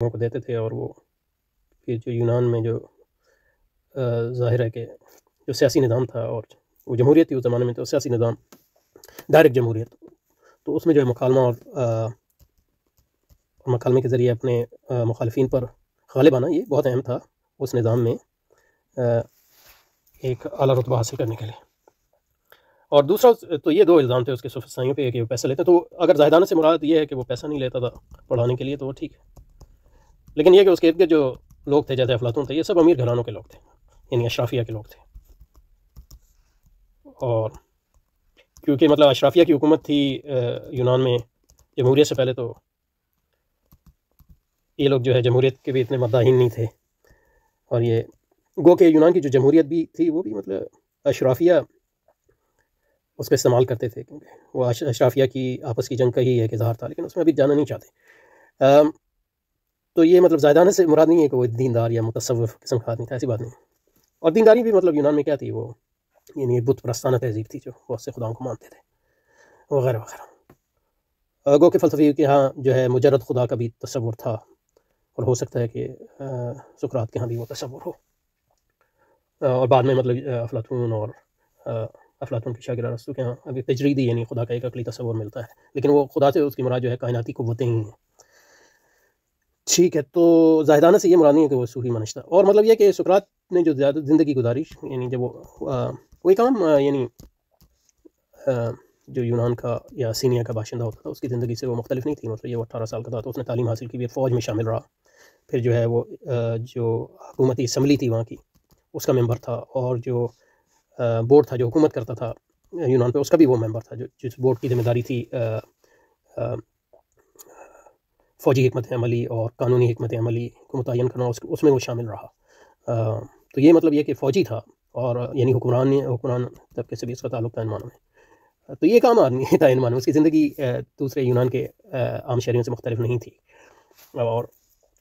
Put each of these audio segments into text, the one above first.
کو دیتے تھے، اور وہ پھر جو یونان میں جو ظاہر ہے کہ جو سیاسی نظام تھا اور وہ جمہوریت تھی اس زمانے میں، تو سیاسی نظام ڈائریکٹ جمہوریت، تو اس میں جو ہے مکالمہ اور مکالمے کے ذریعے اپنے مخالفین پر غالب آنا یہ بہت اہم تھا اس نظام میں ایک اعلیٰ رتبہ حاصل کرنے کے لیے۔ اور دوسرا تو یہ دو الزام تھے اس کے سفسطائیوں پہ کہ وہ پیسہ لیتے، تو اگر زاہدانہ سے مراد یہ ہے کہ وہ پیسہ نہیں لیتا تھا پڑھانے کے لیے تو وہ ٹھیک ہے، لیکن یہ کہ اس کے ارد گرد جو لوگ تھے جیسے افلاطون تھے، یہ سب امیر گھرانوں کے لوگ تھے، یعنی اشرافیہ کے لوگ تھے، اور کیونکہ مطلب اشرافیہ کی حکومت تھی یونان میں جمہوریت سے پہلے، تو یہ لوگ جو ہے جمہوریت کے بھی اتنے مداحین نہیں تھے، اور یہ گو کہ یونان کی جو جمہوریت بھی تھی وہ بھی مطلب اشرافیہ اس پہ استعمال کرتے تھے، کیونکہ وہ اشرافیہ کی آپس کی جنگ کا ہی ایک اظہار تھا، لیکن اس میں ابھی جانا نہیں چاہتے۔ تو یہ مطلب زاہدانہ سے مراد نہیں ہے کہ وہ دیندار یا متصوف قسم کا آدمی تھا، ایسی بات نہیں۔ اور دینداری بھی مطلب یونان میں کیا تھی، وہ یعنی بت پرستانہ تہذیب تھی جو بہت سے خداؤں کو مانتے تھے وغیرہ وغیرہ۔ گو کہ فلسفی کے ہاں جو ہے مجرد خدا کا بھی تصور تھا، اور ہو سکتا ہے کہ سقراط کے ہاں بھی وہ تصور ہو، اور بعد میں مطلب افلاطون کی شاگرد ارسطو کے ہاں ابھی تجریدی یعنی خدا کا ایک عقلی تصور ملتا ہے، لیکن وہ خدا سے اس کی مراد جو ہے کائناتی قوتیں ہی ہیں۔ ٹھیک ہے، تو زاہدانہ سے یہ مراد نہیں ہے کہ وہ صوفی منش تھا، اور مطلب یہ کہ سقراط نے جو زیادہ زندگی گزاری، یعنی جب وہ ایک عام یعنی جو یونان کا یا سینیا کا باشندہ ہوتا تھا اس کی زندگی سے وہ مختلف نہیں تھی، مطلب یہ 18 سال کا تھا تو اس نے تعلیم حاصل کی، فوج میں شامل رہا، پھر جو ہے وہ جو حکومتی اسمبلی تھی وہاں کی اس کا ممبر تھا، اور جو بورڈ تھا جو حکومت کرتا تھا یونان پہ اس کا بھی وہ ممبر تھا، جو جس بورڈ کی ذمہ داری تھی فوجی حکمت عملی اور قانونی حکمت عملی کو متعین کرنا، اس میں وہ شامل رہا۔ تو یہ مطلب یہ کہ فوجی تھا، اور یعنی حکمران طبقے سے بھی اس کا تعلق تھا ان معنوں میں، تو یہ ایک عام آدمی تھا ان معنوں، اس کی زندگی دوسرے یونان کے عام شہریوں سے مختلف نہیں تھی، اور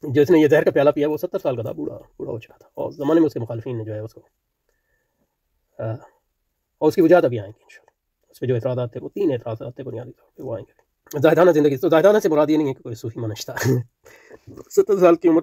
جس نے یہ زہر کا پیالہ پیا وہ 70 سال کا تھا، بوڑھا ہو چکا تھا، اور زمانے میں اس کے مخالفین نے جو ہے اس کو اور اس کی وجوہات ابھی آئیں گی انشاءاللہ، اس پہ جو اعتراضات تھے وہ 3 اعتراضات تھے بنیادی طور پہ، وہ آئیں گے۔ زاہدانہ زندگی، تو زاہدانہ سے مراد یہ نہیں ہے کہ کوئی صوفی منش تھا 70 سال کی عمر